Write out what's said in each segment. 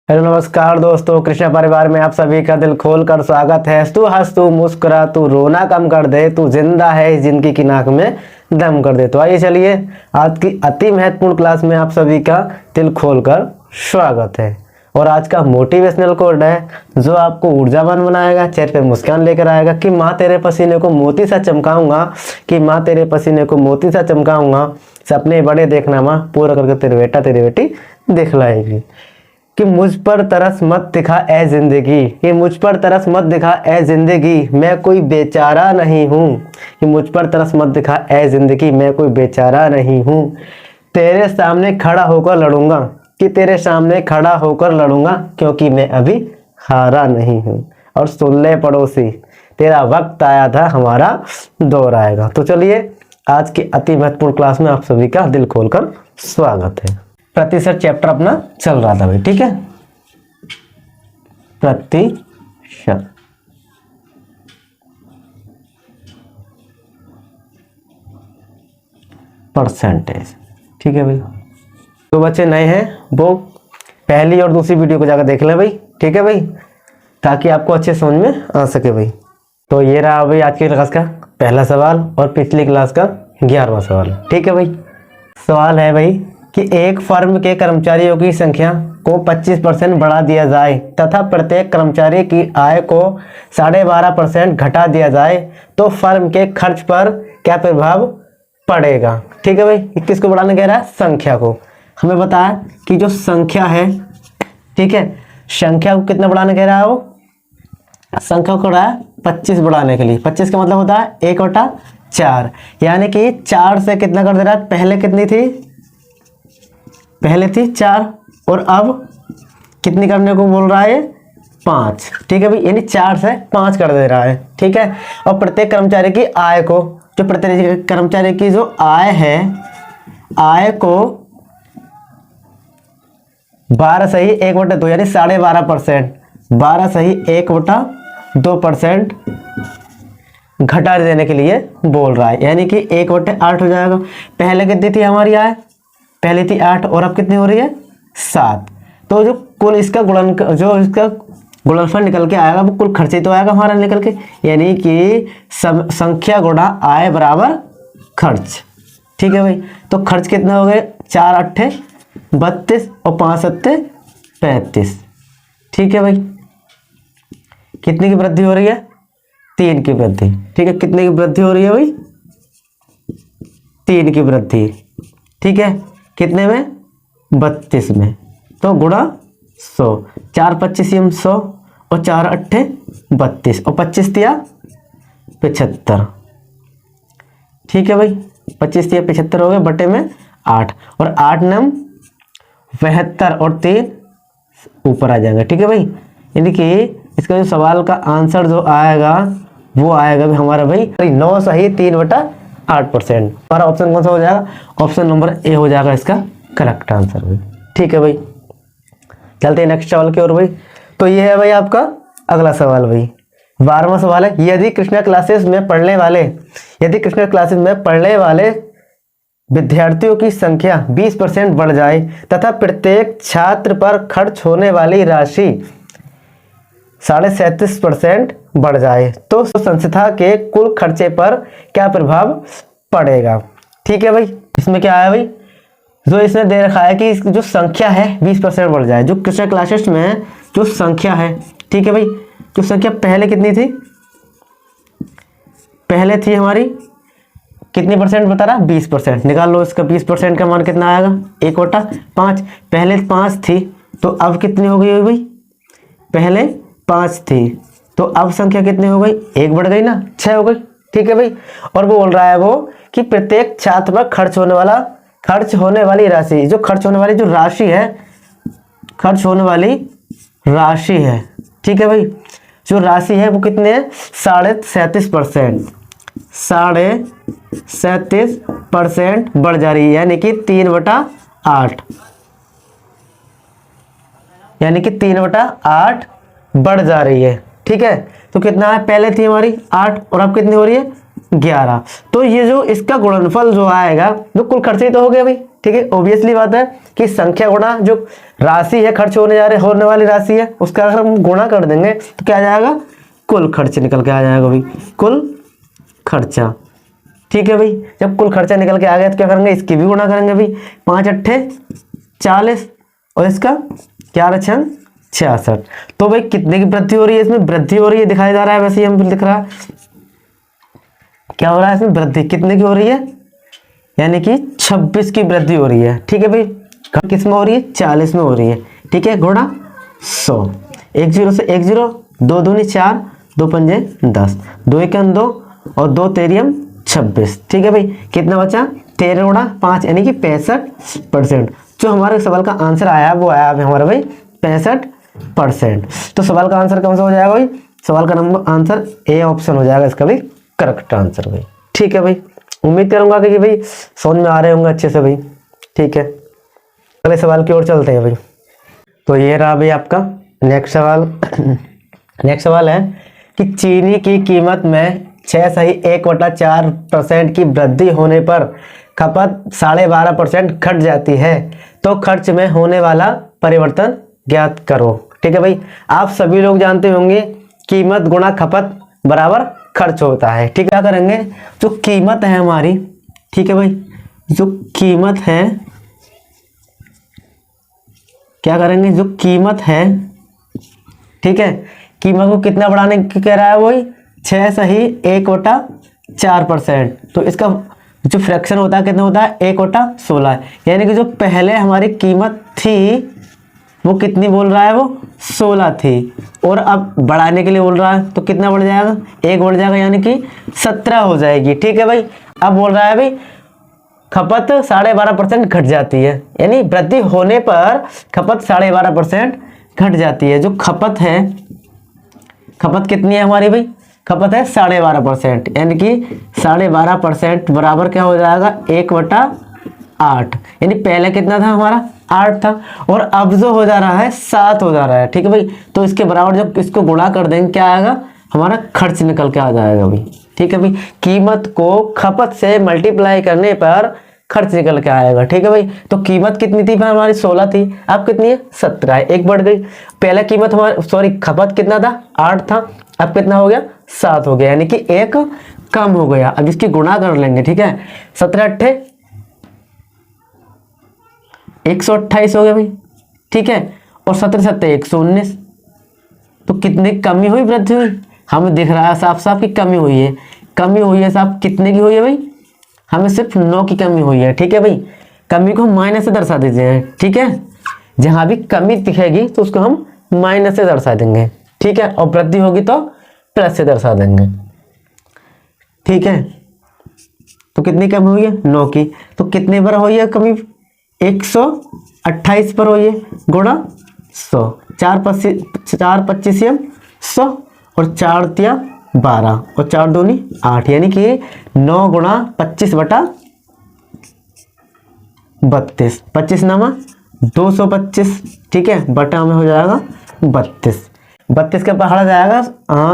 Hello नमस्कार दोस्तों, कृष्णा परिवार में आप सभी का दिल खोल कर स्वागत है। तू हंस तू मुस्कुरा तू रोना कम कर दे, तू जिंदा है इस जिंदगी की नाक में दम कर दे। तो आइए चलिए, आज की अति महत्वपूर्ण क्लास में आप सभी का दिल खोल कर स्वागत है। और आज का मोटिवेशनल कोड है जो आपको ऊर्जावान बनाएगा, चेहरे पे मुस्कान लेकर आएगा कि माँ तेरे पसीने को मोती सा चमकाऊंगा, कि माँ तेरे पसीने को मोती सा चमकाऊंगा, सपने बड़े देखना माँ, पूरा करके तेरे बेटा तेरी बेटी दिखलाएगी। कि मुझ पर तरस मत दिखा ए जिंदगी, कि मुझ पर तरस मत दिखा ए जिंदगी, मैं कोई बेचारा नहीं हूँ। कि मुझ पर तरस मत दिखा ए जिंदगी, मैं कोई बेचारा नहीं हूँ। तेरे सामने खड़ा होकर लड़ूंगा, कि तेरे सामने खड़ा होकर लड़ूंगा, क्योंकि मैं अभी हारा नहीं हूँ। और सुन ले पड़ोसी, तेरा वक्त आया था, हमारा दौर आएगा। तो चलिए, आज की अति महत्वपूर्ण क्लास में आप सभी का दिल खोलकर स्वागत है। प्रतिशत चैप्टर अपना चल रहा था भाई, ठीक है। प्रतिशत परसेंटेज, ठीक है भाई। तो बच्चे नए हैं वो पहली और दूसरी वीडियो को जाकर देख लें भाई, ठीक है भाई, ताकि आपको अच्छे समझ में आ सके भाई। तो ये रहा भाई आज की क्लास का पहला सवाल और पिछली क्लास का 11वां सवाल, ठीक है भाई। सवाल है भाई कि एक फर्म के कर्मचारियों की संख्या को 25% बढ़ा दिया जाए तथा प्रत्येक कर्मचारी की आय को 12.5% घटा दिया जाए तो फर्म के खर्च पर क्या प्रभाव पड़ेगा। ठीक है भाई, किसको बढ़ाने कह रहा है? संख्या को। हमें बताया कि जो संख्या है, ठीक है, संख्या को कितना बढ़ाने कह रहा है? वो संख्या को रहा है 25 बढ़ाने के लिए। 25 का मतलब होता है 1/4, यानी कि 4 से कितना कर दे रहा है? पहले कितनी थी? पहले थी 4 और अब कितनी करने को बोल रहा है? 5, ठीक है भाई, यानी 4 से 5 कर दे रहा है, ठीक है। और प्रत्येक कर्मचारी की आय को, जो प्रत्येक कर्मचारी की जो आय है, आय को 12 सही 1/2 यानी 12.5%, 12 सही 1/2% घटा देने के लिए बोल रहा है, यानी कि 1/8 हो जाएगा। पहले कितनी थी हमारी आय? पहले थी 8 और अब कितनी हो रही है? 7। तो जो कुल इसका गुणनफल निकल के आएगा वो कुल खर्चे तो आएगा हमारा निकल के, यानी कि संख्या गुणा आय बराबर खर्च, ठीक है भाई। तो खर्च कितना हो गए? 4 8 32 और 5 7 35, ठीक है भाई। कितने की वृद्धि हो रही है? 3 की वृद्धि, ठीक है। कितने की वृद्धि हो रही है भाई? 3 की वृद्धि, ठीक है। कितने में? 32 में। तो गुणा 100, 4 25 100 और 4 8 32 और 25 दिया 75, ठीक है भाई। 25 दिया 75 हो गए, बटे में 8 और 8 9 72 और 3 ऊपर आ जाएगा, ठीक है भाई। यानी कि इसका जो सवाल का आंसर जो आएगा वो आएगा भी हमारा भाई 9 सही 3/8%। हमारा ऑप्शन कौन सा हो जाएगा? ऑप्शन नंबर ए हो जाएगा इसका करेक्ट आंसर भाई, ठीक है भाई। चलते हैं नेक्स्ट सवाल की ओर भाई। तो ये है भाई आपका अगला सवाल भाई, 12वां सवाल है। यदि कृष्णा क्लासेस में पढ़ने वाले विद्यार्थियों की संख्या 20% बढ़ जाए तथा प्रत्येक छात्र पर खर्च होने वाली राशि 37.5% बढ़ जाए तो संस्था के कुल खर्चे पर क्या प्रभाव पड़ेगा। ठीक है भाई, इसमें क्या है भाई, जो इसने दे रखा है कि जो संख्या है 20% बढ़ जाए। जो कृष्णा क्लासेस में जो संख्या है, ठीक है भाई, जो संख्या पहले कितनी थी? पहले थी हमारी कितनी परसेंट बता रहा? 20%। निकाल लो इसका 20% का मान कितना आएगा? 1/5। पहले 5 थी तो अब कितनी हो गई भाई? पहले 5 थी तो अब संख्या कितनी हो गई? 1 बढ़ गई ना, 6 हो गई, ठीक है भाई। और वो बोल रहा है वो कि प्रत्येक छात्र पर खर्च होने वाली राशि, जो खर्च होने वाली जो राशि है, खर्च होने वाली राशि है, ठीक है भाई, जो राशि है वो कितने है? 37.5%, 37.5% बढ़ जा रही है, यानी कि 3/8, यानी कि 3/8 बढ़ जा रही है, ठीक है। तो कितना है? पहले थी हमारी 8 और अब कितनी हो रही है? 11। तो ये जो इसका गुणनफल जो आएगा, जो कुल खर्चे तो हो गया भाई, ठीक है। ऑब्वियसली बात है कि संख्या गुणा जो राशि है, खर्च होने वाली राशि है, उसका अगर हम गुणा कर देंगे तो क्या आ जाएगा, कुल खर्च निकल के आ जाएगा भाई, कुल खर्चा। ठीक है भाई, जब कुल खर्चा निकल के आ गया तो क्या करेंगे, इसकी भी गुणा करेंगे भाई, 5 अट्ठे 40 और इसका 4 छंग 66। तो भाई कितने की वृद्धि हो रही है, इसमें वृद्धि हो रही है, दिखाया जा रहा है, वैसे ही हम लिख रहा है, क्या हो रहा है इसमें वृद्धि कितने की हो रही है, यानी कि 26 की वृद्धि हो रही है। ठीक है भाई, किस में हो रही है, 40 में हो रही है। ठीक है, गुणा 100, 1 0 से 1 0, 2 दूनी 4, 2 पंजे 10, 2 एकम 2 और 2 तेरियम 26। ठीक है भाई, कितना बचा, 13 गुणा 5 यानी कि 65%। जो हमारे सवाल का आंसर आया वो आया हमारा भाई 65%। तो सवाल का आंसर कौन सा हो जाएगा भाई, सवाल का नंबर आंसर ए ऑप्शन हो जाएगा इसका भाई करेक्ट आंसर भाई। ठीक है भाई, उम्मीद करूंगा कि भाई समझ में आ रहे होंगे अच्छे से भाई। ठीक है, अगले सवाल की ओर चलते हैं भाई। तो ये रहा भाई आपका नेक्स्ट सवाल। नेक्स्ट सवाल है कि चीनी की कीमत में 6.1/4% की वृद्धि होने पर खपत 12.5% घट जाती है, तो खर्च में होने वाला परिवर्तन ज्ञात करो। ठीक है भाई, आप सभी लोग जानते होंगे कीमत गुणा खपत बराबर खर्च होता है। ठीक है, क्या करेंगे, जो कीमत है हमारी, ठीक है भाई, जो कीमत है, क्या करेंगे, जो कीमत है, ठीक है, कीमत को कितना बढ़ाने की कह रहा है, वही 6.1/4%। तो इसका जो फ्रैक्शन होता है कितना होता है, 1/16, यानी कि जो पहले हमारी कीमत थी वो कितनी बोल रहा है, वो 16 थी, और अब बढ़ाने के लिए बोल रहा है तो कितना बढ़ जाएगा, 1 बढ़ जाएगा, यानी कि 17 हो जाएगी। ठीक है भाई, अब बोल रहा है भाई खपत 12.5% घट जाती है, यानी वृद्धि होने पर खपत 12.5% घट जाती है। जो खपत है, खपत कितनी है हमारी भाई, खपत है 12.5%, यानी कि 12.5% बराबर क्या हो जाएगा, 1/8, यानी पहले कितना था हमारा 8 था, और अब जो हो जा रहा है 7 हो जा रहा है। ठीक है भाई, तो इसके बराबर जब इसको गुणा कर देंगे क्या आएगा, हमारा खर्च निकल के आ जाएगा भाई। ठीक है भाई, कीमत को खपत से मल्टीप्लाई करने पर खर्च निकल के आएगा। ठीक है भाई, तो कीमत कितनी थी भाई हमारी, 16 थी, अब कितनी है, 17 है, एक बढ़ गई। पहले कीमत हमारी सॉरी खपत कितना था, 8 था, अब कितना हो गया, 7 हो गया, यानी कि 1 कम हो गया। अब इसकी गुणा कर लेंगे। ठीक है, 17 अट्ठे 128 हो गया भाई। ठीक है, और 17 7 119, तो कितने कमी हुई, वृद्धि हुई, हमें दिख रहा है साफ साफ की कमी हुई है। कमी हुई है साहब, कितने की हुई है भाई, हमें सिर्फ 9 की कमी हुई है। ठीक है भाई, कमी को माइनस से दर्शा दीजिए। ठीक है, जहां भी कमी दिखेगी तो उसको हम माइनस से दर्शा देंगे। ठीक है, और वृद्धि होगी तो प्लस से दर्शा देंगे। ठीक है, तो कितनी कमी हुई है, 9 की, तो कितने पर हुई है कमी, 128 पर हुई है, गुणा 100, 4 25 100 और 4 तिया 12 और 4 दूनी 8, यानी कि 9 गुणा 25/32, 25 नामा 225। ठीक है, बटा में हो जाएगा 32, 32 का पहाड़ा जाएगा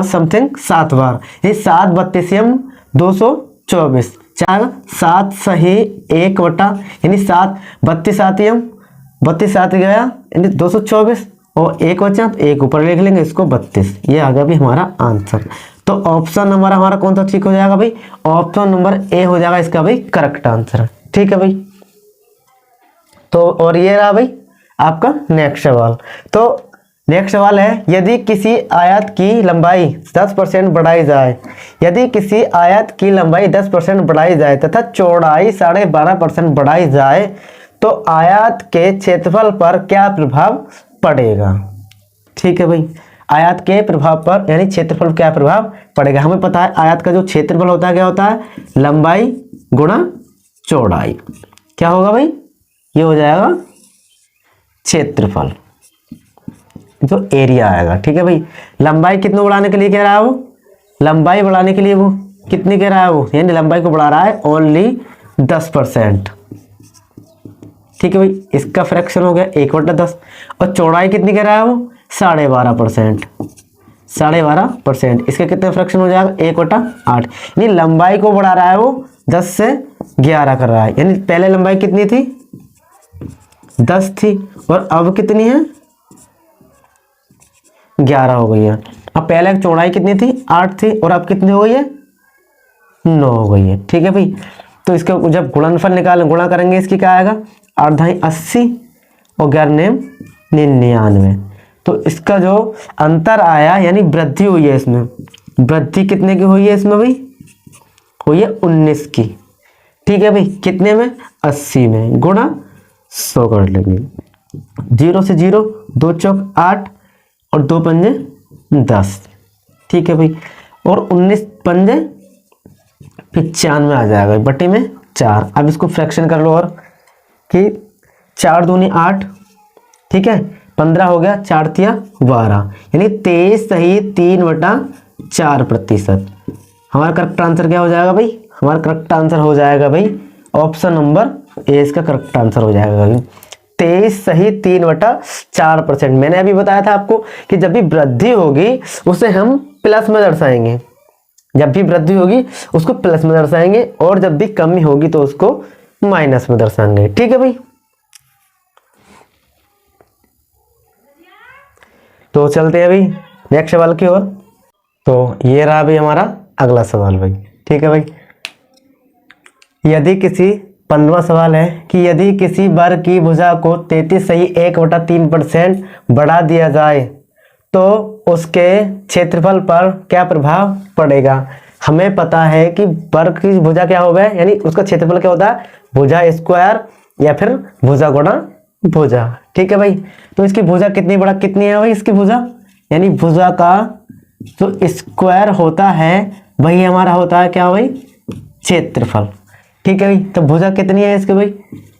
समथिंग 7 बार, ये 7 32 224, 4 7 सही 1 बटा, यानी 7 32 7 गया यानी 224, और 1 बचा तो 1 ऊपर लिख लेंगे, इसको 32। ये आ गया भाई हमारा आंसर। तो ऑप्शन नंबर हमारा कौन सा ठीक हो जाएगा भाई, ऑप्शन नंबर ए हो जाएगा इसका भाई करेक्ट आंसर। ठीक है भाई, तो और ये रहा भाई आपका नेक्स्ट सवाल। तो नेक्स्ट सवाल है, यदि किसी आयत की लंबाई 10% बढ़ाई जाए, यदि किसी आयत की लंबाई 10% बढ़ाई जाए तथा चौड़ाई 12.5% बढ़ाई जाए, तो आयत के क्षेत्रफल पर क्या प्रभाव पड़ेगा। ठीक है भाई, आयत के प्रभाव पर यानी क्षेत्रफल क्या प्रभाव पड़ेगा। हमें पता है आयत का जो क्षेत्रफल होता है क्या होता है, लंबाई गुणा चौड़ाई। क्या होगा भाई, ये हो जाएगा क्षेत्रफल, जो एरिया आएगा। ठीक है भाई, लंबाई कितने बढ़ाने के लिए कह रहा है वो, लंबाई बढ़ाने के लिए वो कितनी कह रहा है वो, यानी लंबाई को बढ़ा रहा है ओनली 10%। ठीक है भाई, इसका फ्रैक्शन हो गया 1/10, और चौड़ाई कितनी कह रहा है वो 12.5%, 12.5%, इसका कितना फ्रैक्शन हो जाएगा 1/8, यानी लंबाई को बढ़ा रहा है वो 10 से 11 कर रहा है। यानी पहले लंबाई कितनी थी 10 थी और अब कितनी है 11 हो गई है। अब पहले चौड़ाई कितनी थी 8 थी और अब कितनी हो गई है 9 हो गई है। ठीक है भाई, तो इसका जब गुणनफल निकालें गुणा करेंगे इसकी क्या आएगा 8 × 80 और 11 99। तो इसका जो अंतर आया यानी वृद्धि हुई है इसमें, वृद्धि कितने की हुई है इसमें भाई हुई है 19 की। ठीक है भाई, कितने में 80 में गुणा 100 कर लेंगे। 0 से 0 2 चौक 8 और 2 पंजे 10। ठीक है भाई, और 19 पंजे 95 आ जाएगा बटे में 4। अब इसको फ्रैक्शन कर लो और कि 4 दूनी 8, ठीक है 15 हो गया, 4 तिया 12 यानी 23 सही 3/4%। हमारा करेक्ट आंसर क्या हो जाएगा भाई, हमारा करेक्ट आंसर हो जाएगा भाई ऑप्शन नंबर ए इसका करेक्ट आंसर हो जाएगा भाई 23 सही 3/4%। मैंने अभी बताया था आपको कि जब भी वृद्धि होगी उसे हम प्लस में दर्शाएंगे, जब भी वृद्धि होगी उसको प्लस में दर्शाएंगे और जब भी कमी होगी तो उसको माइनस में दर्शाएंगे। ठीक है भाई, तो चलते हैं भाई नेक्स्ट सवाल की ओर। तो ये रहा भाई हमारा अगला सवाल भाई। ठीक है भाई, यदि किसी 15वां सवाल है कि यदि किसी वर्ग की भुजा को 33 सही 1/3% बढ़ा दिया जाए तो उसके क्षेत्रफल पर क्या प्रभाव पड़ेगा। हमें पता है कि वर्ग की भुजा क्या होगा यानी उसका क्षेत्रफल क्या होता है भुजा स्क्वायर या फिर भुजा गुणा भुजा। ठीक है भाई, तो इसकी भुजा कितनी बड़ा कितनी है भाई इसकी भुजा यानी भुजा का जो स्क्वायर होता है वही हमारा होता है क्या भाई क्षेत्रफल। ठीक है भाई, तो भुजा कितनी है इसकी भाई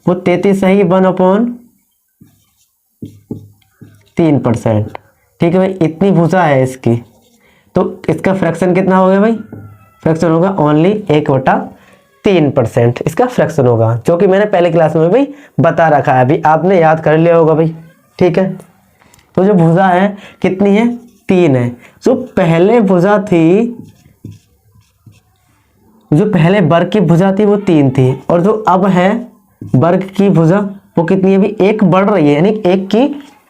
वो 33 सही 1/3%। ठीक है भाई, इतनी भुजा है इसकी, तो इसका फ्रैक्शन कितना हो गया भाई, फ्रैक्शन होगा ओनली 1/3% इसका फ्रैक्शन होगा, जो कि मैंने पहले क्लास में भी बता रखा है, अभी आपने याद कर लिया होगा भाई। ठीक है, तो जो भुजा है कितनी है 3 है। जो पहले भुजा थी, जो पहले वर्ग की भुजा थी वो 3 थी और जो अब है वर्ग की भुजा वो कितनी है भी 1 बढ़ रही है यानी 1 की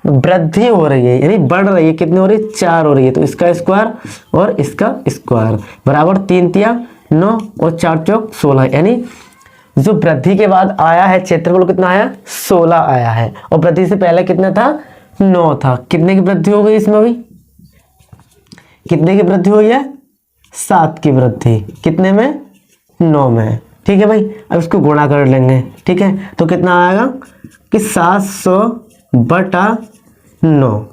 वृद्धि हो रही है यानी बढ़ रही है, कितनी हो रही है 4 हो रही है। तो इसका स्क्वायर और इसका स्क्वायर बराबर 3 तिया 9 और 4 चौक 16 यानी जो वृद्धि के बाद आया है क्षेत्रफल कितना आया 16 आया है और वृद्धि से पहले कितना था 9 था। कितने की वृद्धि हो गई इसमें भी, कितने की वृद्धि हुई है 7 की वृद्धि, कितने में 9 में। ठीक है भाई, अब इसको गुणा कर लेंगे। ठीक है, तो कितना आएगा कि 700/9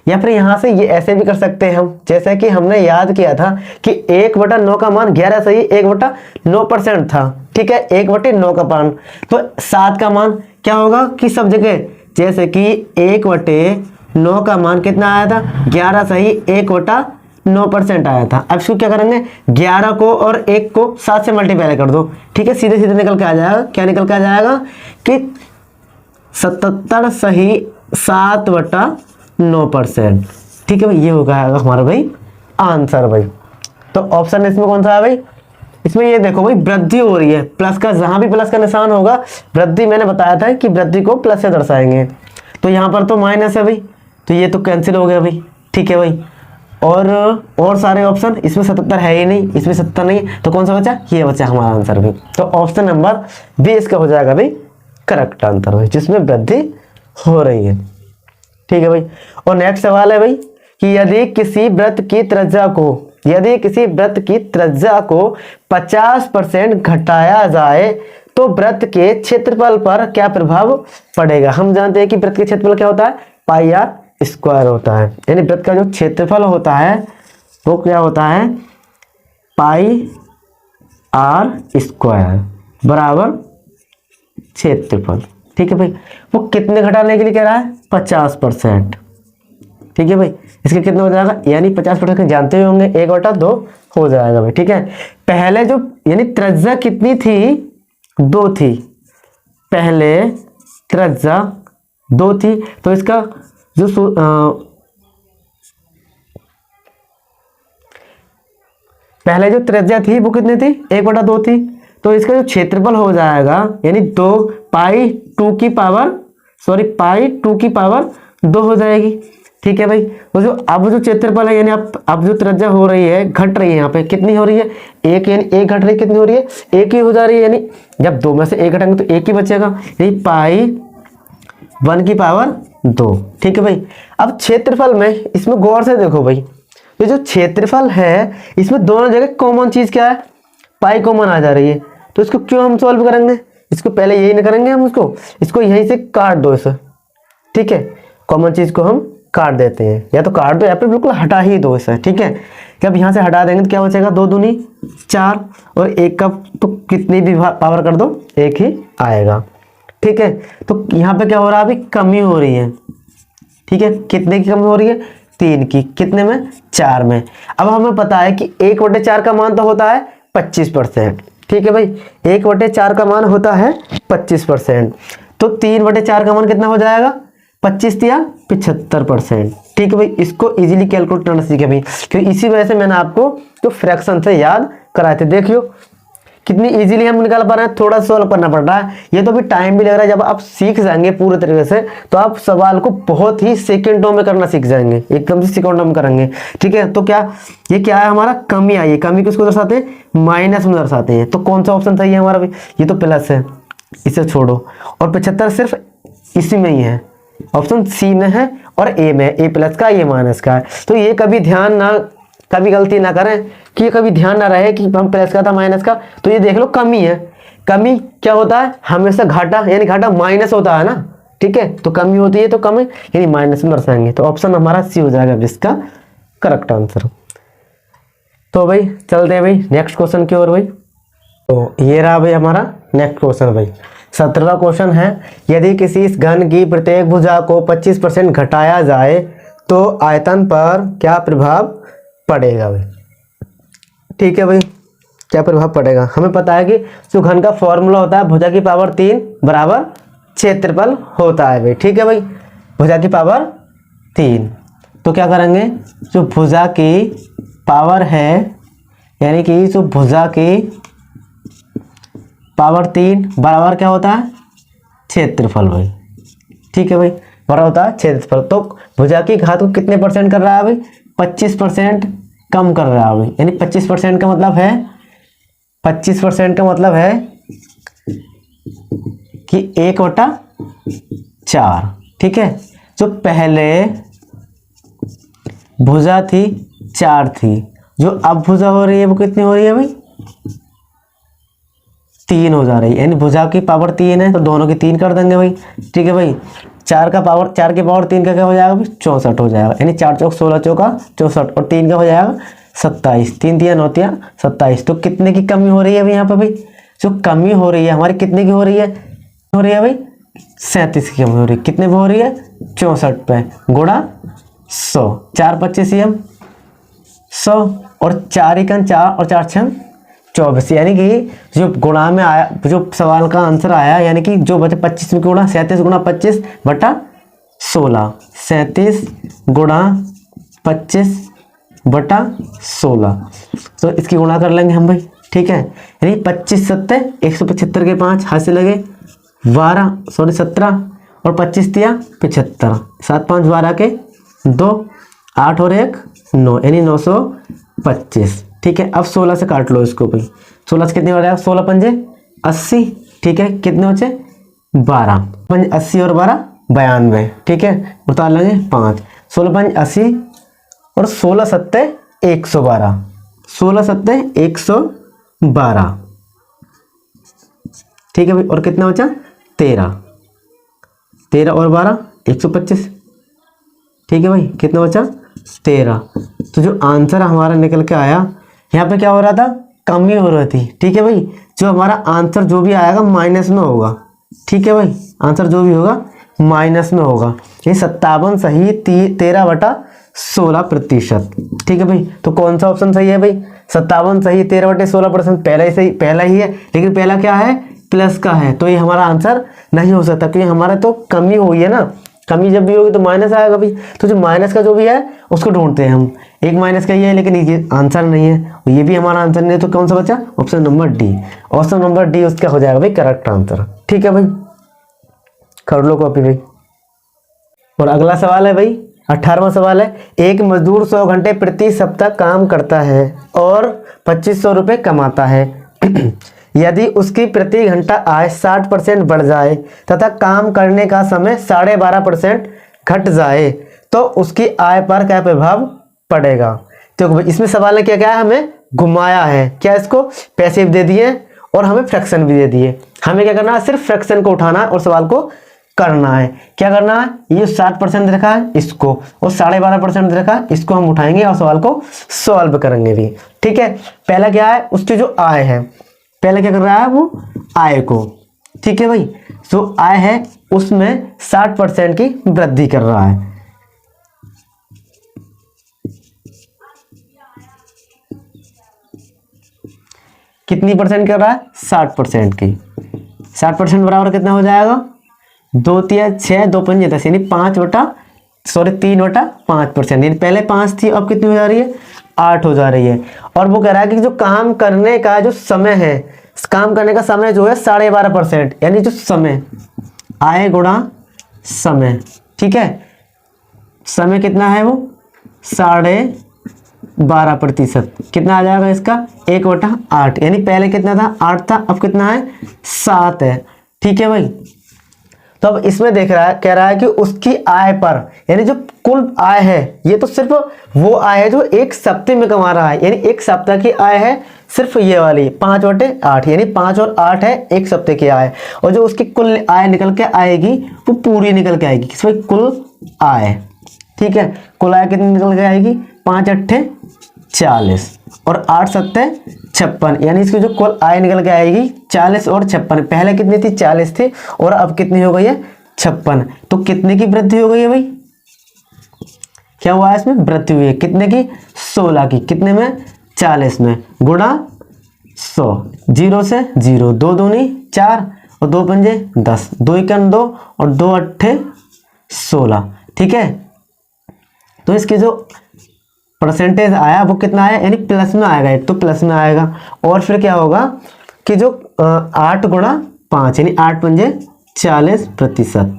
या फिर यहाँ से ये ऐसे भी कर सकते हैं हम, जैसे कि हमने याद किया था कि 1/9 का मान 11 सही 1/9% था। ठीक है, 1/9 का मान, तो 7 का मान क्या होगा कि सब जगह जैसे कि 1/9 का मान कितना आया था 11 सही 1/9% आया था। अब इसको क्या करेंगे 11 को और 1 को 7 से मल्टीप्लाई कर दो। ठीक है, सीधे सीधे निकल के आ जाएगा, क्या निकल के आ जाएगा कि 77 सही 7/9%। ठीक है भाई, ये होगा हमारा भाई आंसर भाई। तो ऑप्शन इसमें कौन सा है भाई, इसमें ये देखो भाई वृद्धि हो रही है, प्लस का जहां भी प्लस का निशान होगा वृद्धि, मैंने बताया था कि वृद्धि को प्लस से दर्शाएंगे। तो यहाँ पर तो माइनस है भाई, तो ये तो कैंसिल हो गया भाई। ठीक है भाई, और सारे ऑप्शन इसमें 77 है ही नहीं, इसमें 77 नहीं, तो कौन सा बचा ये बचा हमारा आंसर भाई। तो ऑप्शन नंबर बी इसका हो जाएगा भाई करेक्ट आंसर भाई, जिसमें वृद्धि हो रही है। ठीक है भाई, और नेक्स्ट सवाल है भाई कि यदि किसी वृत्त की त्रिज्या को 50% घटाया जाए तो वृत्त के क्षेत्रफल पर क्या प्रभाव पड़ेगा। हम जानते हैं कि वृत्त के क्षेत्रफल क्या होता है पाई आर स्क्वायर होता है, यानी वृत्त का जो क्षेत्रफल होता है वो क्या होता है पाई आर स्क्वायर बराबर क्षेत्रफल। ठीक है भाई, वो कितने घटाने के लिए कह रहा है 50%। ठीक है भाई, इसके कितना हो जाएगा यानी 50% जानते ही होंगे 1/2 हो जाएगा भाई। ठीक है, पहले जो यानी त्रिज्या कितनी थी 2 थी, पहले त्रिज्या 2 थी, तो इसका जो पहले जो त्रिज्या थी वो कितनी थी 1/2 थी, तो इसका जो क्षेत्रफल हो जाएगा यानी 2 पाई 2 की पावर सॉरी पाई 2 की पावर 2 हो जाएगी। ठीक है भाई। तो जो अब जो क्षेत्रफल है यानी अब जो त्रिज्या हो रही है घट रही है, यहाँ पे कितनी हो रही है, एक, यानी एक घट रही है, कितनी हो रही है, एक ही हो जा रही है, यानी जब 2 में से एक घटाएंगे तो एक ही बचेगा, यानी पाई 1 की पावर 2। ठीक है भाई। अब क्षेत्रफल में इसमें गौर से देखो भाई, ये जो क्षेत्रफल है इसमें दोनों जगह कॉमन चीज क्या है, पाई कॉमन आ जा रही है। तो इसको क्यों हम सॉल्व करेंगे, इसको पहले यही नहीं करेंगे हम, इसको यहीं से काट दो इसे। ठीक है, कॉमन चीज को हम काट देते हैं, या तो काट दो या फिर बिल्कुल हटा ही दो इसे। ठीक है, जब यहाँ से हटा देंगे तो क्या बचेगा, 2 दूनी 4 और 1 का तो कितनी भी पावर कर दो एक ही आएगा। ठीक है, तो यहाँ पे क्या हो रहा है, अभी कमी हो रही है। ठीक है, कितने की कमी हो रही है, 3 की, कितने में, 4 में। अब हमें पता है कि 1/4 का मान तो होता है 25%। ठीक है भाई, 1/4 का मान होता है 25%, तो 3/4 का मान कितना हो जाएगा, 25 या 75%। ठीक है भाई, इसको इजीली कैलकुलेट करना सीखे भाई, क्योंकि इसी वजह से मैंने आपको जो फ्रैक्शन से याद कराए थे। देखियो कितनी इजीली हम निकाल पा रहे हैं, थोड़ा सॉल्व करना पड़ रहा है, ये तो भी टाइम भी लग रहा है। जब आप सीख जाएंगे पूरे तरीके से तो आप सवाल को बहुत ही सेकंडों में करना सीख जाएंगे, एकदम से सेकंडों में करेंगे। ठीक है, तो क्या ये क्या है हमारा, कमी आई है। कमी किसको दर्शाते हैं, माइनस में दर्शाते हैं। तो कौन सा ऑप्शन सही है हमारा भाई, ये तो प्लस है, इसे छोड़ो। और 75 सिर्फ इसी में ही है, ऑप्शन सी में है और ए में, ए प्लस का ये माइनस का है। तो ये कभी गलती ना करें कि ये कभी ध्यान ना रहे कि हम प्लस का था माइनस का। तो ये देख लो कमी है, कमी क्या होता है, हमेशा घाटा, यानी घाटा माइनस होता है ना। ठीक है, तो कमी होती है तो कमी यानी माइनस में दर्शाएंगे। तो ऑप्शन हमारा सी हो जाएगा जिसका करेक्ट आंसर। तो भाई चलते हैं भाई नेक्स्ट क्वेश्चन की ओर भाई। तो ये रहा भाई हमारा नेक्स्ट क्वेश्चन भाई, 17वां क्वेश्चन है, यदि किसी इस घन की प्रत्येक भुजा को 25% घटाया जाए तो आयतन पर क्या प्रभाव पड़ेगा भाई। ठीक है भाई, क्या प्रभाव पड़ेगा, हमें पता है कि जो घन का फॉर्मूला होता है भुजा की पावर 3 बराबर क्षेत्रफल होता है भाई। ठीक है भाई, भुजा की पावर 3, तो क्या करेंगे, जो भुजा की पावर है यानी कि जो भुजा की पावर 3 बराबर क्या होता है, क्षेत्रफल भाई। ठीक है भाई, बराबर होता है क्षेत्रफल। तो भुजा की घात को कितने परसेंट कर रहा है भाई, 25% कम कर रहा है भाई, यानी 25% का मतलब है, 25% का मतलब है कि 1/4। ठीक है, जो पहले भुजा थी 4 थी, जो अब भुजा हो रही है वो कितनी हो रही है भाई, 3 हो जा रही है, यानी भुजा की पावर 3 है तो दोनों की 3 कर देंगे भाई। ठीक है भाई, 4 की पावर 3 का क्या हो जाएगा भाई, 64 हो जाएगा, यानी 4 चौक 16 चौका 64 और 3 का हो जाएगा 27, 3 दिया 9 दिया 27। तो कितने की कमी हो रही है भाई यहाँ पे भाई, जो कमी हो रही है हमारी कितने की हो रही है भाई, 37 की कमी हो रही है। कितने पे हो रही है, 64 पे गुणा 100, 4 25 100 और 4 एकन 4 और 4 6 24, यानी कि जो गुणा में आया, जो सवाल का आंसर आया यानी कि जो बचे 25 में गुणा 37 गुणा 25 बटा 16, 37 गुणा 25 बटा 16, तो इसकी गुणा कर लेंगे हम भाई। ठीक है, यानी 25 7 175 के 5 हाथ से लगे 17 और 25 दिया 75, 7 5 12 के 2 8 और 1 9, यानी 925। ठीक है, अब 16 से काट लो इसको भाई, 16 से कितने हो जाएगा, 16 पंजे 80। ठीक है, कितने बचे 12, 5 80 और 12 92। ठीक है, उतार लेंगे 5, 16 5 80 और 16 7 112, 16 7 112। ठीक है भाई, और कितना बचा 13 और 12 125। ठीक है भाई, कितना बचा 13। तो जो आंसर हमारा निकल के आया, यहाँ पे क्या हो रहा था, कमी हो रही थी। ठीक है भाई, जो हमारा आंसर जो भी आएगा माइनस में होगा। ठीक है भाई, आंसर जो भी होगा माइनस में होगा, ये 57 सही 13/16%। ठीक है भाई, तो कौन सा ऑप्शन सही है भाई, 57 सही 13/16%, पहला ही सही, पहला ही है, लेकिन पहला क्या है, प्लस का है, तो ये हमारा आंसर नहीं हो सकता, क्योंकि हमारा तो कमी हुई है ना, कमी जब भी होगी तो माइनस आएगा भाई। तो जो माइनस का जो भी है उसको ढूंढते हैं हम, एक माइनस का ही है लेकिन ये आंसर नहीं है, ये भी हमारा आंसर नहीं है, तो कौन सा बचा, option number D. Option number D उसका हो जाएगा भाई करेक्ट आंसर। ठीक है भाई, कर लो कॉपी भाई। और अगला सवाल है भाई 18वां सवाल है, एक मजदूर 100 घंटे प्रति सप्ताह काम करता है और 2500 रुपये कमाता है। यदि उसकी प्रति घंटा आय 60% बढ़ जाए तथा काम करने का समय 12.5% घट जाए तो उसकी आय पर क्या प्रभाव पड़ेगा। तो इसमें सवाल ने क्या क्या है, हमें घुमाया है, क्या इसको पैसिव दे दिए और हमें फ्रैक्शन भी दे दिए। हमें क्या करना है, सिर्फ फ्रैक्शन को उठाना है और सवाल को करना है। क्या करना है, ये 60% दे रखा है इसको और 12.5% दे रखा है इसको हम उठाएंगे और सवाल को सॉल्व करेंगे भी। ठीक है, पहला क्या है, उसकी जो आय है, पहले क्या कर रहा है वो आय को, ठीक है भाई, जो आय है उसमें 60% की वृद्धि कर रहा है। कितनी परसेंट कर रहा है, 60% की। 60% बराबर कितना हो जाएगा, 2 3 6 2 5 10 यानी 3/5%, यानी पहले 5 थी अब कितनी हो जा रही है, 8 हो जा रही है। और वो कह रहा है कि जो काम करने का जो समय है, काम करने का समय जो है 12.5%, यानी जो समय, आय गुणा समय, ठीक है, समय कितना है वो 12.5%, कितना आ जाएगा इसका 1/8, यानी पहले कितना था 8 था, अब कितना है 7 है। ठीक है भाई, तो अब इसमें देख रहा है, कह रहा है कि उसकी आय पर, यानी जो कुल आय है, ये तो सिर्फ वो आय है जो एक सप्ताह में कमा रहा है, यानी एक सप्ताह की आय है सिर्फ ये वाली 5/8, यानी 5 और 8 है एक सप्ताह की आय, और जो उसकी कुल आय निकल के आएगी वो पूरी निकल के आएगी, किस भाई कुल आय। ठीक है, कुल आय कितनी निकल के आएगी, 5 8 40 और 8 7 56, यानी इसकी जो कुल आय निकल के आएगी 40 और 56, पहले कितनी थी 40 थी और अब कितनी हो गई है 56। तो कितने की वृद्धि हो गई है भाई, क्या हुआ है इसमें वृद्धि हुई है, कितने की 16 की, कितने में 40 में, गुणा 100, 0 से 0, 2 दूनी 4 और 2 पंजे 10, 2 1 2 और 2 8 16। ठीक है, तो इसकी जो परसेंटेज आया वो कितना आया, यानी प्लस में आएगा, एक तो प्लस में आएगा और फिर क्या होगा कि जो 8 गुणा 5 यानी 8 पंजे 40%।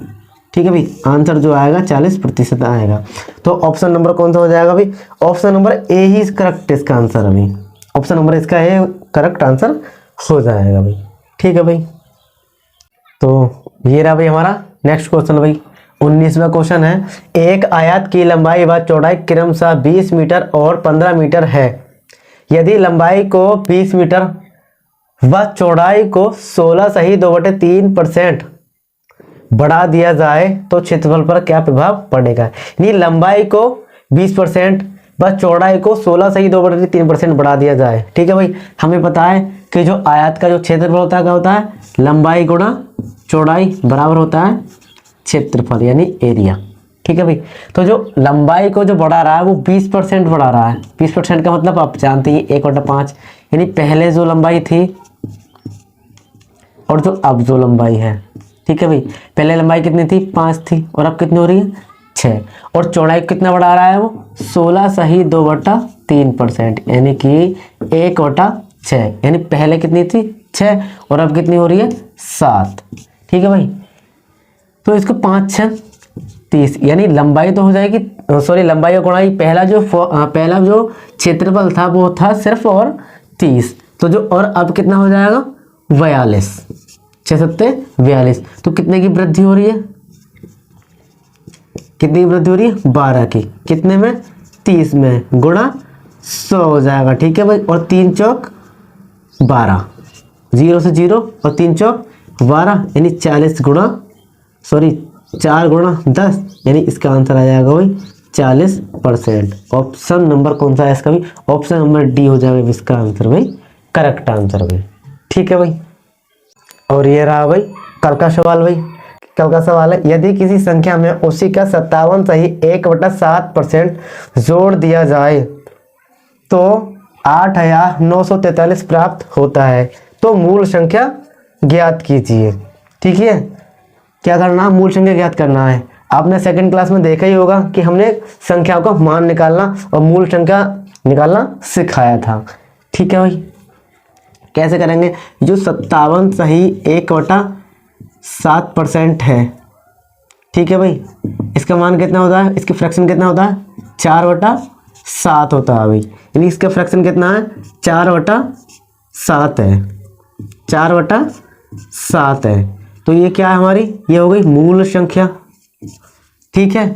ठीक है भाई, आंसर जो आएगा 40% आएगा। तो ऑप्शन नंबर कौन सा हो जाएगा भाई, option number A he correct इसका आंसर अभी, ऑप्शन नंबर इसका ए करेक्ट आंसर हो जाएगा भाई। ठीक है भाई, तो ये रहा भाई हमारा नेक्स्ट क्वेश्चन भाई 19वां क्वेश्चन है, एक आयत की लंबाई व चौड़ाई क्रमशः 20 मीटर और 15 मीटर है। यदि लंबाई को 20 मीटर व चौड़ाई को 16 सही 2/3% बढ़ा दिया जाए तो क्षेत्रफल पर क्या प्रभाव पड़ेगा। यानी लंबाई को 20% व चौड़ाई को 16 सही 2/3% बढ़ा दिया जाए। ठीक है भाई, हमें पता है कि जो आयत का जो क्षेत्रफल होता है क्या होता है, लंबाई गुणा चौड़ाई बराबर होता है क्षेत्रफल यानी एरिया। ठीक है भाई, तो जो लंबाई को जो बढ़ा रहा है वो 20% बढ़ा रहा है। 20% का मतलब आप जानते हैं 1/5, यानी पहले जो लंबाई थी और जो अब जो लंबाई है। ठीक है भाई, पहले लंबाई कितनी थी 5 थी और अब कितनी हो रही है 6, और चौड़ाई कितना बढ़ा रहा है वो 16 सही 2/3%, यानी कि 1/6, यानी पहले कितनी थी 6 और अब कितनी हो रही है 7। ठीक है भाई, तो इसको 5 6 30, यानी लंबाई तो हो जाएगी, सॉरी लंबाई और चौड़ाई, पहला जो क्षेत्रफल था वो था सिर्फ और 30, तो जो और अब कितना हो जाएगा 42, 6 7 42, तो कितने की वृद्धि हो रही है, कितनी की वृद्धि हो रही है 12 की, कितने में 30 में, गुणा 100 हो जाएगा। ठीक है भाई, और 3 चौक 12, 0 से 0 और 3 चौक 12, यानी 40 गुणा 4 गुणा 10, यानी इसका आंसर आ जाएगा भाई 40%। ऑप्शन नंबर कौन सा है इसका भी, ऑप्शन नंबर डी हो जाएगा इसका आंसर भाई, करेक्ट आंसर भाई। ठीक है भाई, और ये रहा भाई कल का सवाल भाई, कल का सवाल है, यदि किसी संख्या में उसी का 57 सही 1/7% जोड़ दिया जाए तो 8943 प्राप्त होता है, तो मूल संख्या ज्ञात कीजिए। ठीक है, क्या करना, मूल संख्या ज्ञात करना है। आपने सेकंड क्लास में देखा ही होगा कि हमने संख्याओं का मान निकालना और मूल संख्या निकालना सिखाया था। ठीक है भाई, कैसे करेंगे, जो 57 सही 1/7% है, ठीक है भाई। इसका मान कितना होता है, इसकी फ्रैक्शन कितना होता है, 4/7 होता है भाई। यानी इसका फ्रैक्शन कितना है, 4/7 है, 4/7 है। तो ये क्या है हमारी, ये हो गई मूल संख्या, ठीक है।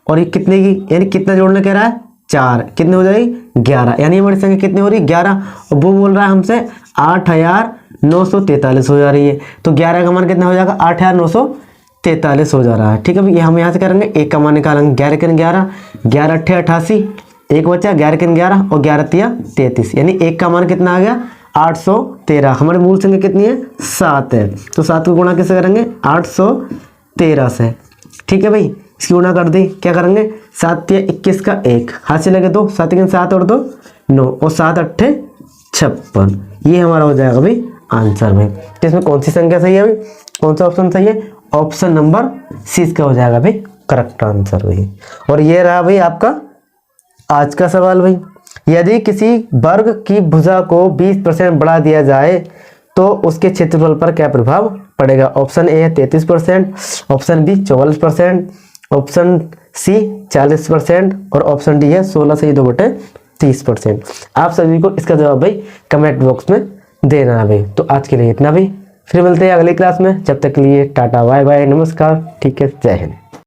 और ये कितने की, यानी कितना जोड़ना कह रहा है, 4, कितने हो जाएगी 11, यानी हमारी संख्या कितनी हो रही है 11। और वो बोल रहा है हमसे 8,943 हो जा रही है। तो 11 का मान कितना हो जाएगा, 8,943 हो जा रहा है, ठीक है। ये हम यहाँ से करेंगे, एक का मान निकालेंगे, 11 के 11, 11 8 88, एक बचा 11 के 11 और 11 3 33, यानी एक का मान कितना आ गया 813। हमारी मूल संख्या कितनी है, 7 है। तो 7 को गुणा कैसे करेंगे, 813 से, ठीक है भाई। इसकी गुणा कर दी, क्या करेंगे, 7 या 21 का 1 हाथ से लगे 2, 7 के 7 और 2 9 और 7 8 56, ये हमारा हो जाएगा भाई आंसर भाई। तो इसमें कौन सी संख्या सही है भाई, कौन सा ऑप्शन सही है, ऑप्शन नंबर सी इसका हो जाएगा भाई करेक्ट आंसर भाई। और ये रहा भाई आपका आज का सवाल भाई। यदि किसी वर्ग की भुजा को 20% बढ़ा दिया जाए तो उसके क्षेत्रफल पर क्या प्रभाव पड़ेगा। ऑप्शन ए है 33%, ऑप्शन बी 44%, ऑप्शन सी 40% और ऑप्शन डी है 16 से 2/30%। आप सभी को इसका जवाब भाई कमेंट बॉक्स में देना है भाई। तो आज के लिए इतना भाई, फिर मिलते हैं अगली क्लास में, जब तक के लिए टाटा बाय बाय नमस्कार, ठीक है, जय हिंद।